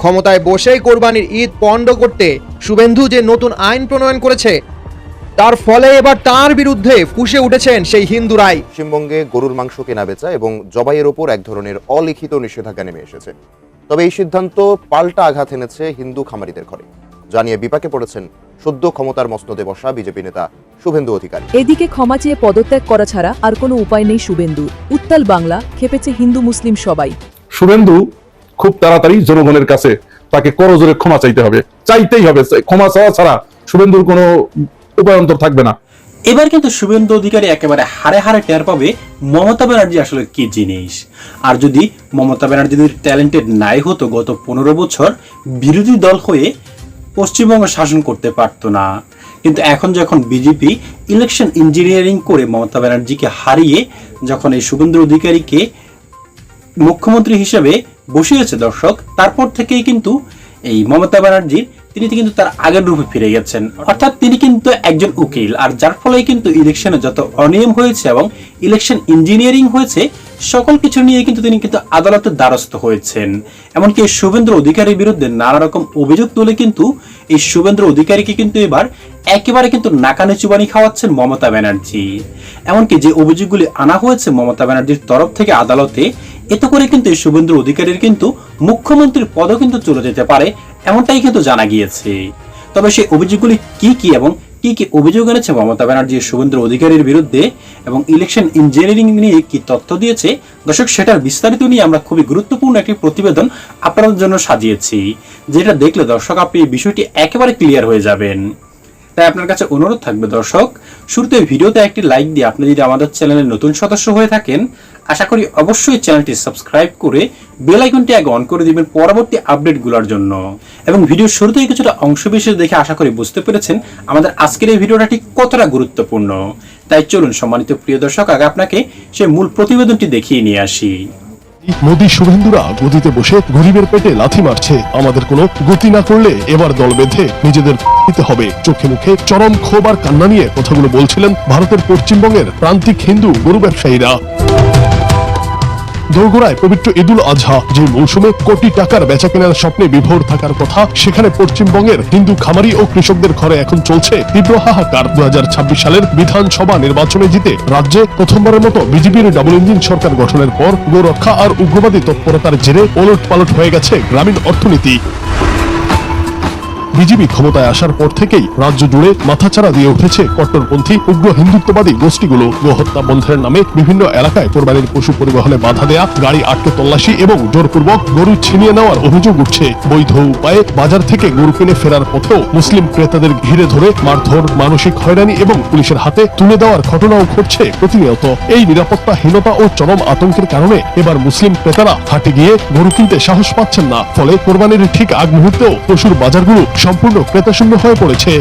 ক্ষমতায় বসেই কোরবানির ঈদ পণ্ড করতে শুভেন্দু যে নতুন আইন প্রণয়ন করেছে তার ফলে এবার তার বিরুদ্ধে ফুঁসে উঠেছেন সেই হিন্দুরাই। পশ্চিমবঙ্গে গরুর মাংস কেনা বেচা এবং জবাইয়ের ওপর এক ধরনের অলিখিত নিষেধাজ্ঞা নেমে এসেছে। তবে এই সিদ্ধান্ত পাল্টা আঘাত এনেছে হিন্দু খামারিদের ঘরে, জানিয়ে বিপাকে পড়েছেন সদ্য ক্ষমতার মসনদে বসা বিজেপি নেতা শুভেন্দু অধিকারী। এদিকে ক্ষমা চেয়ে পদত্যাগ করা ছাড়া আর কোনো উপায় নেই শুভেন্দুর। উত্তাল বাংলা, খেপেছে হিন্দু মুসলিম সবাই। শুভেন্দু খুব তাড়াতাড়ি জনগণের কাছে তাকে করজোরে ক্ষমা চাইতে হবে, চাইতেই হবে। ক্ষমা চাওয়া ছাড়া শুভেন্দুর কোনো উপায়ন্তর থাকবে না। এবার কিন্তু শুভেন্দু অধিকারী একেবারে হারে হারে টের পাবে মমতা ব্যানার্জি আসলে কি জিনিস। আর যদি মমতা ব্যানার্জি ট্যালেন্টেড নাই হতো, গত 15 বছর বিরোধী দল হয়ে পশ্চিমবঙ্গ শাসন করতে পারতো না। কিন্তু এখন যখন বিজেপি ইলেকশন ইঞ্জিনিয়ারিং করে মমতা ব্যানার্জিকে হারিয়ে যখন এই শুভেন্দু অধিকারীকে মুখ্যমন্ত্রী হিসেবে বসিয়েছে দর্শক, তারপর থেকেই কিন্তু এই মমতা ব্যানার্জির তিনি কিন্তু তার আগের রূপে ফিরে গেছেন। অর্থাৎ তিনি কিন্তু একজন উকিল, আর যার ফলে কিন্তু ইলেকশনে যত অনিয়ম হয়েছে এবং ইলেকশন ইঞ্জিনিয়ারিং হয়েছে সকল কিছু নিয়ে কিন্তু তিনি কিন্তু আদালতের দ্বারস্থ হয়েছেন। এমনকি শুভেন্দু অধিকারীর বিরুদ্ধে নানা রকম অভিযোগ তুলে কিন্তু এই শুভেন্দু অধিকারীকে কিন্তু এবার একেবারে কিন্তু নাকানি চুবানি খাওয়াচ্ছেন মমতা ব্যানার্জি। এমনকি যে অভিযোগগুলি আনা হয়েছে মমতা ব্যানার্জির তরফ থেকে আদালতে, এতে করে কিন্তু এই শুভেন্দু অধিকারীর কিন্তু মুখ্যমন্ত্রীর পদও কিন্তু চলে যেতে পারে, এমনটাই কিন্তু জানা গিয়েছে। তবে সেই অভিযোগগুলি কি কি এবং কি কি অভিযোগ এনেছে মমতা ব্যানার্জি শুভেন্দু অধিকারীর বিরুদ্ধে এবং ইলেকশন ইঞ্জিনিয়ারিং নিয়ে কি তথ্য দিয়েছে দর্শক, সেটার বিস্তারিত নিয়ে আমরা খুবই গুরুত্বপূর্ণ একটি প্রতিবেদন আপনাদের জন্য সাজিয়েছি, যেটা দেখলে দর্শক আপনি এই বিষয়টি একেবারে ক্লিয়ার হয়ে যাবেন। তাই আপনার কাছে অনুরোধ থাকবে দর্শক, শুরুতে ভিডিওতে একটি লাইক দিয়ে আপনি যদি আমাদের চ্যানেলের নতুন সদস্য হয়ে থাকেন, আশা করি অবশ্যই চ্যানেলটি সাবস্ক্রাইব করে বেল আইকনটি আগে অন করে দিবেন পরবর্তী আপডেটগুলোর জন্য। এবং ভিডিওর শুরুতেই কিছুটা অংশবিশেষ দেখে আশা করি বুঝতে পেরেছেন আমাদের আজকের এই ভিডিওটা ঠিক কতটা গুরুত্বপূর্ণ। তাই চলুন সম্মানিত প্রিয় দর্শক, আগে আপনাকে সেই মূল প্রতিবেদনটি দেখিয়ে নিয়ে আসি। মোদী শুভেন্দুরা গদিতে বসে গরিবের পেটে লাথি মারছে। আমাদের কোনো গতি না করলে এবার দল বেঁধে নিজেদের দিতে হবে। চোখে মুখে চরম ক্ষোভ আর কান্না নিয়ে কথাগুলো বলছিলেন ভারতের পশ্চিমবঙ্গের প্রান্তিক হিন্দু গরু ব্যবসায়ীরা। দোরগোড়ায় পবিত্র ঈদুল আজহা, যে মৌসুমে কোটি টাকার বেচা কেনার স্বপ্নে বিভোর থাকার কথা, সেখানে পশ্চিমবঙ্গের হিন্দু খামারি ও কৃষকদের ঘরে এখন চলছে তীব্র হাহাকার। 2026 সালের বিধানসভা নির্বাচনে জিতে রাজ্যে প্রথমবারের মতো বিজেপির ডাবল ইঞ্জিন সরকার গঠনের পর গোরক্ষা আর উগ্রবাদী তৎপরতার জেরে ওলট পালট হয়ে গেছে গ্রামীণ অর্থনীতি। বিজেপি ক্ষমতায় আসার পর থেকেই রাজ্য জুড়ে মাথাচাড়া দিয়ে উঠেছে কট্টরপন্থী উগ্র হিন্দুত্ববাদী গোষ্ঠীগুলো। গোহত্যা বন্ধের নামে বিভিন্ন এলাকায় কোরবানির পশু পরিবহনে বাধা দেয়া, গাড়ি আটকে তল্লাশি এবং জোরপূর্বক গরু ছিনিয়ে নেওয়ার অভিযোগ উঠছে। বৈধ উপায়ে বাজার থেকে গরু কিনে ফেরার পথেও মুসলিম ক্রেতাদের ঘিরে ধরে মারধর, মানসিক হয়রানি এবং পুলিশের হাতে তুলে দেওয়ার ঘটনাও ঘটছে প্রতিনিয়ত। এই নিরাপত্তাহীনতা ও চরম আতঙ্কের কারণে এবার মুসলিম ক্রেতারা হাটে গিয়ে গরু কিনতে সাহস পাচ্ছেন না। ফলে কোরবানির ঠিক আগ মুহূর্তেও পশুর বাজারগুলো সম্পূর্ণ ক্রেতাশূন্য হয়ে পড়েছে।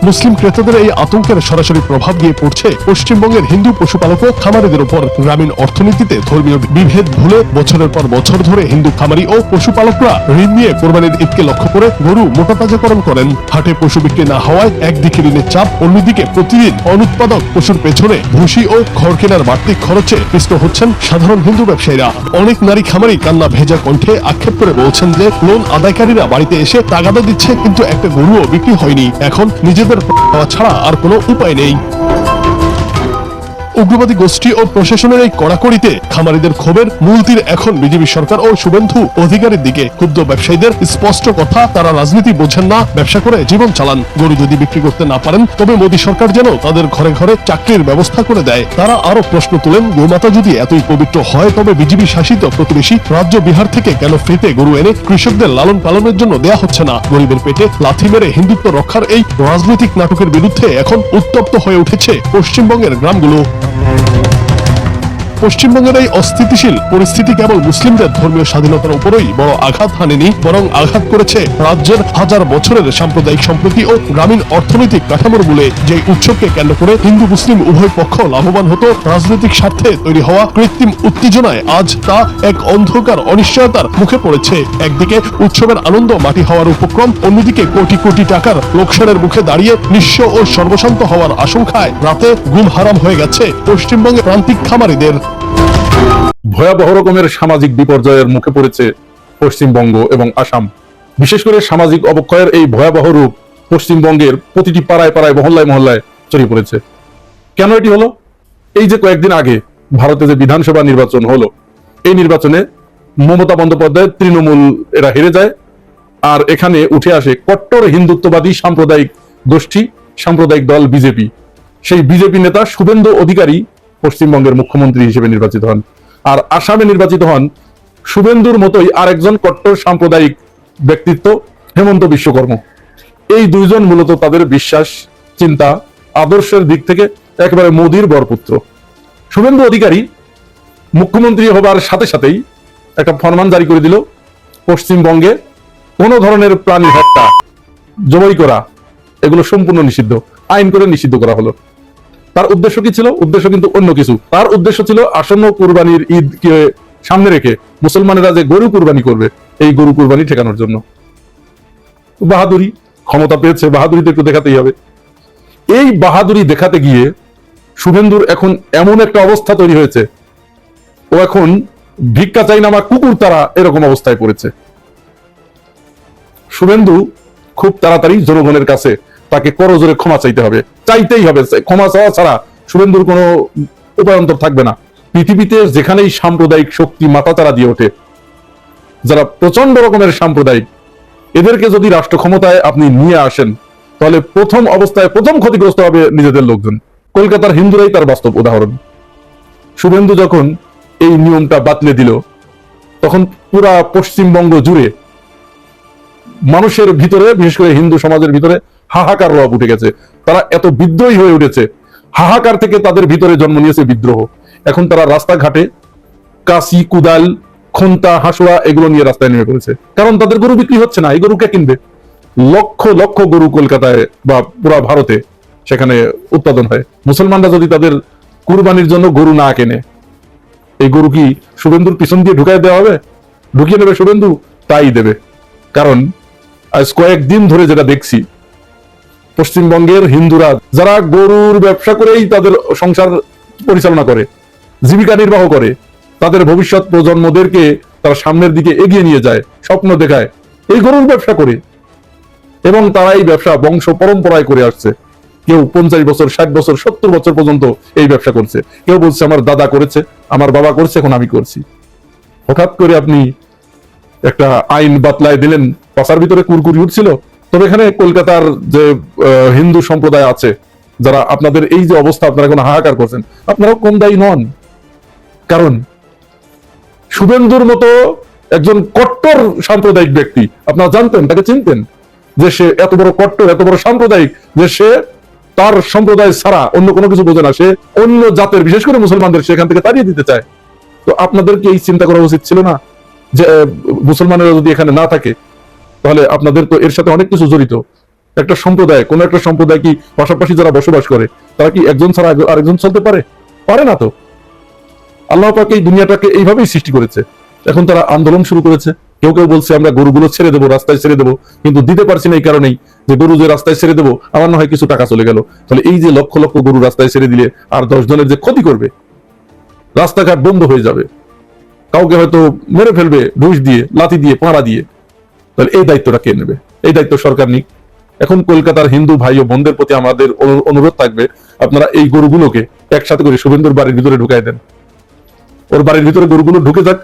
মুসলিম ক্রেতাদের এই আতঙ্কের সরাসরি প্রভাব গিয়ে পড়ছে পশ্চিমবঙ্গের হিন্দু পশুপালক ও খামারিদের উপর। গ্রামীণ অর্থনীতিতে ধর্মীয় বিভেদ ভুলে বছরের পর বছর ধরে হিন্দু খামারি ও পশুপালকরা ঋণ নিয়ে কোরবানির ঈদকে লক্ষ্য করে গরু মোটাতাজাকরণ করেন। হাটে পশু বিক্রি না হওয়ায় একদিকে ঋণের চাপ, অন্যদিকে প্রতিদিন অনুৎপাদক পশুর পেছনে ভুসি ও খড় কেনার বাড়তি খরচে পিষ্ট হচ্ছেন সাধারণ হিন্দু ব্যবসায়ীরা। অনেক নারী খামারি কান্না ভেজা কণ্ঠে আক্ষেপ করে বলছেন যে লোন আদায়কারীরা বাড়িতে এসে তাগাদা দিচ্ছে, কিন্তু একটা গরুও বিক্রি হয়নি। এখন নিজেদের ছাড়া আর কোনো উপায় নেই। উগ্রবাদী গোষ্ঠী ও প্রশাসনের এই কড়াকড়িতে খামারিদের ক্ষোভের মূল তীর এখন বিজেপি সরকার ও শুভেন্দু অধিকারীর দিকে। ক্ষুব্ধ ব্যবসায়ীদের স্পষ্ট কথা, তারা রাজনীতি বোঝেন না, ব্যবসা করে জীবন চালান। গরু যদি বিক্রি করতে না পারেন তবে মোদী সরকার যেন তাদের ঘরে ঘরে চাকরির ব্যবস্থা করে দেয়। তারা আরো প্রশ্ন তুলেন, গোমাতা যদি এতই পবিত্র হয় তবে বিজেপি শাসিত প্রতিবেশী রাজ্য বিহার থেকে কেন ফ্রিতে গরু এনে কৃষকদের লালন পালনের জন্য দেয়া হচ্ছে না? গরিবের পেটে লাথি মেরে হিন্দুত্ব রক্ষার এই রাজনৈতিক নাটকের বিরুদ্ধে এখন উত্তপ্ত হয়ে উঠেছে পশ্চিমবঙ্গের গ্রামগুলো। পশ্চিমবঙ্গের এই অস্থিতিশীল পরিস্থিতি কেবল মুসলিমদের ধর্মীয় স্বাধীনতার উপরই বড় আঘাত হানেনি, বরং আঘাত করেছে রাজ্যের হাজার বছরের সাম্প্রদায়িক সম্প্রীতি ও গ্রামীণ অর্থনৈতিক কাঠামোর মূলে। যে উৎসবকে কেন্দ্র করে হিন্দু মুসলিম উভয় পক্ষ লাভবান হতো, রাজনৈতিক স্বার্থে তৈরি হওয়া কৃত্রিম উত্তেজনায় আজ তা এক অন্ধকার অনিশ্চয়তার মুখে পড়েছে। একদিকে উৎসবের আনন্দ মাটি হওয়ার উপক্রম, অন্যদিকে কোটি কোটি টাকার লোকসানের মুখে দাঁড়িয়ে নিঃস্ব ও সর্বশান্ত হওয়ার আশঙ্কায় রাতে ঘুম হারাম হয়ে গেছে পশ্চিমবঙ্গের প্রান্তিক খামারিদের। ভয়াবহ রকমের সামাজিক বিপর্যয়ের মুখে পড়েছে পশ্চিমবঙ্গ এবং আসাম। বিশেষ করে সামাজিক অবক্ষয়ের এই ভয়াবহ রূপ পশ্চিমবঙ্গের প্রতিটি পাড়ায় পাড়ায় মহল্লায় মহল্লায় ছড়িয়ে পড়েছে। কেন এটি হলো? এই যে কয়েকদিন আগে ভারতে যে বিধানসভা নির্বাচন হলো, এই নির্বাচনে মমতা বন্দ্যোপাধ্যায় তৃণমূল এরা হেরে যায়, আর এখানে উঠে আসে কট্টর হিন্দুত্ববাদী সাম্প্রদায়িক গোষ্ঠী, সাম্প্রদায়িক দল বিজেপি। সেই বিজেপি নেতা শুভেন্দু অধিকারী পশ্চিমবঙ্গের মুখ্যমন্ত্রী হিসেবে নির্বাচিত হন, আর আসামে নির্বাচিত হন শুভেন্দুর মতোই আরেকজন কট্টর সাম্প্রদায়িক ব্যক্তিত্ব হেমন্ত বিশ্বকর্ম। এই দুইজন মূলত তাদের বিশ্বাস, চিন্তা, আদর্শের দিক থেকে একেবারে মোদির বরপুত্র। শুভেন্দু অধিকারী মুখ্যমন্ত্রী হবার সাথে সাথেই একটা ফরমান জারি করে দিল, পশ্চিমবঙ্গে কোন ধরনের প্রাণী হত্যা, জবাই করা এগুলো সম্পূর্ণ নিষিদ্ধ, আইন করে নিষিদ্ধ করা হলো। তার উদ্দেশ্য কি ছিল? উদ্দেশ্য কিন্তু অন্য কিছু। তার উদ্দেশ্য ছিল আসন্ন কুরবানির ঈদকে সামনে রেখে মুসলমানেরা যে গরু কুরবানি করবে, এই গরু কুরবানি ঠেকানোর জন্য। বাহাদুরি, ক্ষমতা পেয়েছে, বাহাদুরি তো একটু দেখাতেই হবে। এই বাহাদুরি দেখাতে গিয়ে শুভেন্দুর এখন এমন একটা অবস্থা তৈরি হয়েছে, ও এখন ভিক্ষা চাই নামা কুকুর তারা এরকম অবস্থায় পড়েছে। শুভেন্দু খুব তাড়াতাড়ি জনগণের কাছে তাকে করজোরে ক্ষমা চাইতে হবে, চাইতেই হবে। ক্ষমা চাওয়া ছাড়া শুভেন্দুর কোনো উপায়ন্তর থাকবে না। পৃথিবীতে যেখানেই সাম্প্রদায়িক শক্তি মাথাচাড়া দিয়ে ওঠে, যারা প্রচন্ড রকমের সাম্প্রদায়িক, এদেরকে যদি রাষ্ট্র ক্ষমতায় আপনি নিয়ে আসেন, তাহলে প্রথম অবস্থায় প্রথম ক্ষতিগ্রস্ত হবে নিজেদের লোকজন। কলকাতার হিন্দুরাই তার বাস্তব উদাহরণ। শুভেন্দু যখন এই নিয়মটা বাতলে দিল, তখন পুরা পশ্চিমবঙ্গ জুড়ে মানুষের ভিতরে, বিশেষ করে হিন্দু সমাজের ভিতরে হাহাকার রব উঠে গেছে। তারা এত বিদ্রোহী হয়ে উঠেছে, হাহাকার থেকে তাদের ভিতরে জন্ম নিয়েছে বিদ্রোহ। এখন তারা রাস্তাঘাটে কাশি, কুদাল, খন্তা, হাসুয়া এগুলো নিয়ে রাস্তায় নেমে পড়েছে। কারণ তাদের গরু বিক্রি হচ্ছে না, এই গরু কে কিনবে? লক্ষ লক্ষ গরু কলকাতায় বা পুরা ভারতে সেখানে উৎপাদন হয়। মুসলমানরা যদি তাদের কুরবানির জন্য গরু না কেনে, এই গরু কি শুভেন্দুর পিছন দিয়ে ঢুকাই দেওয়া হবে? ঢুকিয়ে নেবে শুভেন্দু, তাই দেবে। কারণ আজ কয়েকদিন ধরে যেটা দেখছি, পশ্চিমবঙ্গের হিন্দুরা যারা গরুর ব্যবসা করেই তাদের সংসার পরিচালনা করে, জীবিকা নির্বাহ করে, তাদের ভবিষ্যৎ প্রজন্মদেরকে তারা সামনের দিকে এগিয়ে নিয়ে যায়, স্বপ্ন দেখায় এই গরুর ব্যবসা করে, এবং তারা এই ব্যবসা বংশ পরম্পরায় করে আসছে। কেউ 50 বছর, 60 বছর, 70 বছর পর্যন্ত এই ব্যবসা করছে। কেউ বলছে আমার দাদা করেছে, আমার বাবা করছে, এখন আমি করছি। হঠাৎ করে আপনি একটা আইন বাতলায় দিলেন, পাশার ভিতরে কুরকুরি উঠছিল। তবে এখানে কলকাতার যে হিন্দু সম্প্রদায় আছে, যারা আপনাদের এই যে অবস্থা, আপনারা এখন হাহাকার করছেন, আপনারাও কম দায়ী নন। কারণ শুভেন্দুর মতো একজন কট্টর সাম্প্রদায়িক ব্যক্তি, আপনারা জানতেন, তাকে চিনতেন, যে সে এত বড় কট্টর, এত বড় সাম্প্রদায়িক, যে সে তার সম্প্রদায় ছাড়া অন্য কোনো কিছু বোঝে না। সে অন্য জাতের, বিশেষ করে মুসলমানদের সেখান থেকে তাড়িয়ে দিতে চায়। তো আপনাদেরকে এই চিন্তা করা উচিত ছিল না যে মুসলমানেরা যদি এখানে না থাকে, তাহলে আপনাদের তো এর সাথে অনেক কিছু জড়িত। একটা সম্প্রদায়, কোন একটা সম্প্রদায় কি পাশাপাশি যারা বসবাস করে, তারা কি একজন ছাড়া আরেকজন চলতে পারে? পারে না। তো আল্লাহ পাক এই দুনিয়াটাকে এইভাবেই সৃষ্টি করেছে। এখন তারা আন্দোলন শুরু করেছে। কেউ কেউ বলছে আমরা গরুগুলো ছেড়ে দেবো, রাস্তায় ছেড়ে দেবো, কিন্তু দিতে পারছি না এই কারণেই যে গরু যে রাস্তায় ছেড়ে দেবো, আমার না হয় কিছু টাকা চলে গেল। তাহলে এই যে লক্ষ লক্ষ গরু রাস্তায় ছেড়ে দিলে আর 10 জনের যে ক্ষতি করবে, রাস্তাঘাট বন্ধ হয়ে যাবে, কাউকে হয়তো মেরে ফেলবে ঘুষ দিয়ে, লাথি দিয়ে, পাড়া দিয়ে, তাহলে এই দায়িত্বটা কে নেবে? এই দায়িত্ব সরকার নিক। এখন কলকাতার হিন্দু ভাই ও বোনদের প্রতি আমাদের অনুরোধ থাকবে, আপনারা এই গরুগুলোকে একসাথে করে শুভেন্দুর বাড়ির ভিতরে ঢুকাই দেন। ওর বাড়ির ভিতরে গরুগুলো ঢুকে যাক,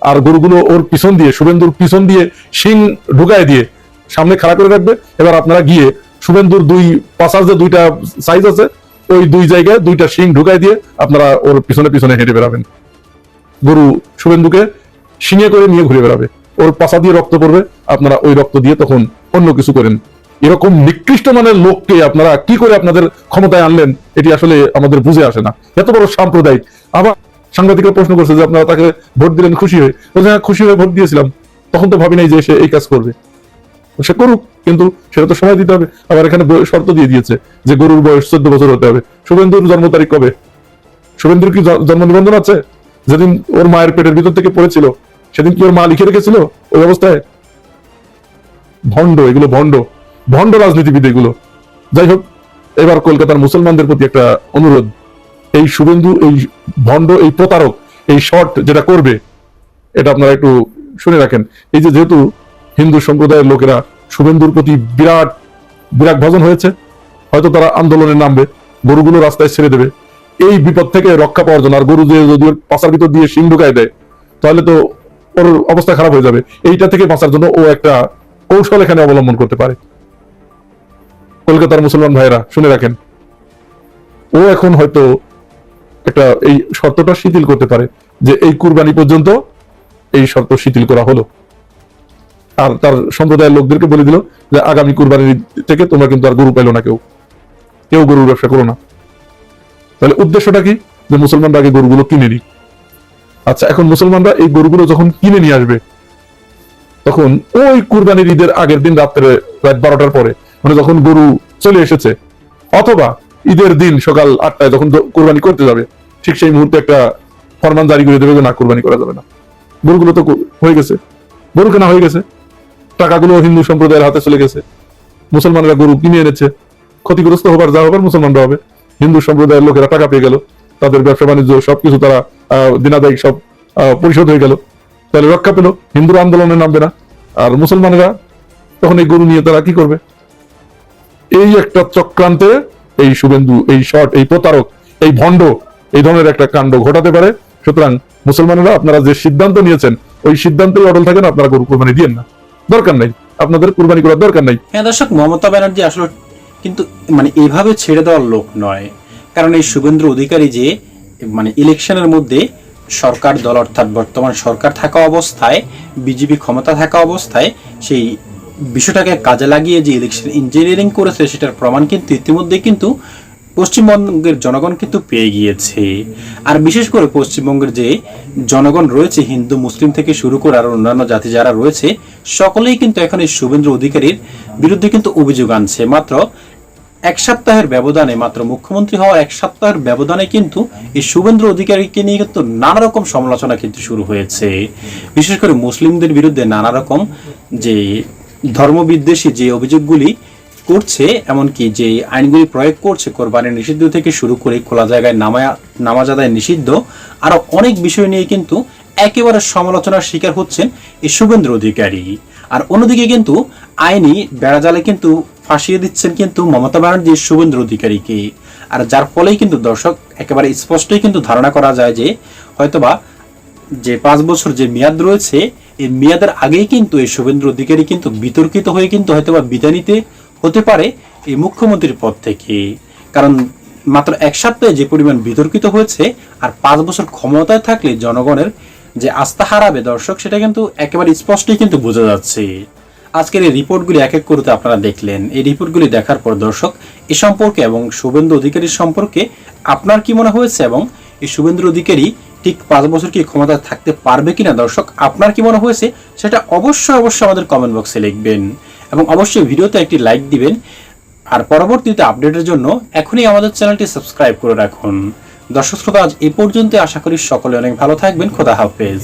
আর গরুগুলো ওর পিছন দিয়ে, শুভেন্দুর পিছন দিয়ে শিং ঢুকায় দিয়ে সামনে খাড়া করে রাখবে। এবার আপনারা গিয়ে শুভেন্দুর দুই পাশার যে দুইটা সাইজ আছে, ওই দুই জায়গায় দুইটা শিং ঢুকাই দিয়ে আপনারা ওর পিছনে পিছনে হেঁটে বেড়াবেন। গরু শুভেন্দুকে শিঙে করে নিয়ে ঘুরে বেড়াবে, ওর পাশা দিয়ে রক্ত পড়বে, আপনারা ওই রক্ত দিয়ে তখন অন্য কিছু করেন। এরকম নিকৃষ্ট মানের লোককে আপনারা কি করে আপনাদের ক্ষমতায় আনলেন, এটি আসলে আমাদের বুঝে আসে না। এত বড় সাম্প্রদায়িক। আবার সাংবাদিকরা প্রশ্ন করছে যে আপনারা তাকে ভোট দিলেন খুশি হয়ে। হ্যাঁ, খুশি হয়ে ভোট দিয়েছিলাম, তখন তো ভাবি নাই যে সে এই কাজ করবে। সে করুক, কিন্তু সেটা তো সময় দিতে হবে। আবার এখানে শর্ত দিয়ে দিয়েছে যে গরুর বয়স 14 বছর হতে হবে। শুভেন্দুর জন্ম তারিখ কবে? শুভেন্দুর কি জন্ম নিবন্ধন আছে? যেদিন ওর মায়ের পেটের ভিতর থেকে পড়েছিল, সেদিন কি ওর মা লিখে রেখেছিল ওই অবস্থায়? ভণ্ড, এগুলো ভণ্ড, ভণ্ড রাজনীতিবিদ এগুলো। যাই হোক, এবার কলকাতার মুসলমানদের প্রতি একটা অনুরোধ, এই শুভেন্দু, এই ভণ্ড, এই প্রতারক, এই শর্ট যেটা করবে, এটা আপনারা একটু শুনে রাখেন, এই যে যেহেতু হিন্দু সম্প্রদায়ের লোকেরা শুভেন্দুর প্রতি বিরাট বিরাট ভজন হয়েছে, হয়তো তারা আন্দোলনে নামবে, গরুগুলো রাস্তায় ছেড়ে দেবে এই বিপদ থেকে রক্ষা পাওয়ার জন্য। আর গরু দিয়ে যদি ওর পাশার ভিতর দিয়ে শিং ঢুকায় দেয় তাহলে তো ওর অবস্থা খারাপ হয়ে যাবে। এইটা থেকে বাঁচার জন্য ও একটা কৌশল এখানে অবলম্বন করতে পারে। কলকাতার মুসলমান ভাইয়েরা শুনে রাখেন, ও এখন হয়তো একটা এই শর্তটা শিথিল করতে পারে যে এই কুরবানি পর্যন্ত এই শর্ত শিথিল করা হলো, আর তার সম্প্রদায়ের লোকদেরকে বলে দিল যে আগামী কুরবানির থেকে তোমরা কিন্তু আর গরু পাইলো না, কেউ গরুর ব্যবসা করো না। তাহলে উদ্দেশ্যটা কি? যে মুসলমানরা আগে গরুগুলো কিনে নিক। আচ্ছা, এখন মুসলমানরা এই গরুগুলো যখন কিনে নিয়ে আসবে তখন ওই কুরবানির ঈদের আগের দিন রাত্রে রাত 12টার পরে, মানে যখন গরু চলে এসেছে, অথবা ঈদের দিন সকাল 8টায় যখন কুরবানি করতে যাবে, ঠিক সেই মুহূর্তে একটা ফরমান জারি করে দেবে যে না, কুরবানি করা যাবে না। গরুগুলো তো হয়ে গেছে, গরু কেনা হয়ে গেছে, টাকাগুলো হিন্দু সম্প্রদায়ের হাতে চলে গেছে, মুসলমানরা গরু কিনে এনেছে, ক্ষতিগ্রস্ত হবার যা হবার মুসলমানরা হবে। হিন্দু সম্প্রদায়ের লোকেরা টাকা পেয়ে গেল, তাদের ব্যবসা বাণিজ্য সবকিছু তারা দিনাদায়িক সব পরিশোধ হয়ে গেল, তাহলে রক্ষা পেল, হিন্দুরা আন্দোলনে নামবে না। আর মুসলমানরা তখন এই গরু নিয়ে তারা কি করবে? এই একটা চক্রান্তে এই শুভেন্দু, এই শট, এই প্রতারক, এই ভণ্ড এই ধরনের একটা কাণ্ড ঘটাতে পারে। সুতরাং মুসলমানেরা আপনারা যে সিদ্ধান্ত নিয়েছেন ওই সিদ্ধান্তেই অটল থাকেন, আপনারা গরু কুরবানি দিয়েন না, দরকার নাই, আপনাদের কুরবানি করার দরকার নাই। হ্যাঁ দর্শক, মমতা ব্যানার্জি আসলে কিন্তু মানে এইভাবে ছেড়ে দেওয়ার লোক নয়। কারণ এই শুভেন্দু অধিকারী যে মানে ইলেকশনের মধ্যে সরকার দল অর্থাৎ বর্তমান সরকার থাকা অবস্থায়, বিজেপি ক্ষমতা থাকা অবস্থায় সেই বিষয়টাকে কাজে লাগিয়ে যে ইলেকশন ইঞ্জিনিয়ারিং করেছে সেটার প্রমাণ কিন্তু ইতিমধ্যে কিন্তু পশ্চিমবঙ্গের জনগণ কিন্তু পেয়ে গিয়েছে। আর বিশেষ করে পশ্চিমবঙ্গের যে জনগণ রয়েছে, হিন্দু মুসলিম থেকে শুরু করে আর অন্যান্য জাতি যারা রয়েছে, সকলেই কিন্তু এখন এই শুভেন্দু অধিকারীর বিরুদ্ধে কিন্তু অভিযোগ আনছে। মাত্র এক সপ্তাহের ব্যবধানে, মাত্র মুখ্যমন্ত্রী হওয়ার এক সপ্তাহের ব্যবধানে কিন্তু এই শুভেন্দু অধিকারীকে নিয়ে কিন্তু নানা রকম সমালোচনা কিন্তু শুরু হয়েছে। বিশেষ করে মুসলিমদের বিরুদ্ধে নানা রকম যে ধর্মবিদ্বেষী যে অভিযোগগুলি করছে, এমনকি যে আইনগুলি প্রয়োগ করছে, কোরবানির নিষিদ্ধ থেকে শুরু করে খোলা জায়গায় নামাজ আদায় নিষিদ্ধ, আরো অনেক বিষয় নিয়ে কিন্তু একেবারে সমালোচনার শিকার হচ্ছেন এই শুভেন্দু অধিকারী। আর অন্যদিকে কিন্তু আইনি বেড়াজালে কিন্তু ফাঁসিয়ে দিচ্ছেন কিন্তু মমতা ব্যানার্জি শুভেন্দু অধিকারীকে। আর যার ফলেই কিন্তু দর্শক একেবারে স্পষ্টই কিন্তু ধারণা করা যায় যে হয়তোবা যে 5 বছর যে মেয়াদ রয়েছে, এই মেয়াদের আগেই কিন্তু এই শুভেন্দু অধিকারী কিন্তু বিতর্কিত হয়ে কিন্তু হয়তোবা বিদায় নিতে হতে পারে এই মুখ্যমন্ত্রীর পদ থেকে। কারণ মাত্র এক সপ্তাহে যে পরিমাণ বিতর্কিত হয়েছে, আর 5 বছর ক্ষমতায় থাকলে জনগণের যে আস্থা হারাবে দর্শক, সেটা কিন্তু একেবারে স্পষ্টই কিন্তু বোঝা যাচ্ছে। আজকের এই রিপোর্টগুলি এক এক করতে আপনারা দেখলেন। এই রিপোর্টগুলি দেখার পর দর্শক এ সম্পর্কে এবং শুভেন্দু অধিকারীর সম্পর্কে আপনার কি মনে হয়েছে, এবং এই শুভেন্দু অধিকারী ঠিক 5 বছর কি ক্ষমতায় থাকতে পারবে কিনা দর্শক আপনার কি মনে হয়েছে, সেটা অবশ্যই আমাদের কমেন্ট বক্সে লিখবেন, এবং অবশ্যই ভিডিওতে একটি লাইক দিবেন। আর পরবর্তীতে আপডেটের জন্য এখনই আমাদের চ্যানেলটি সাবস্ক্রাইব করে রাখুন। দর্শক শ্রোতা, আজ এই পর্যন্ত। আশা করি সকলে অনেক ভালো থাকবেন। খোদা হাফেজ।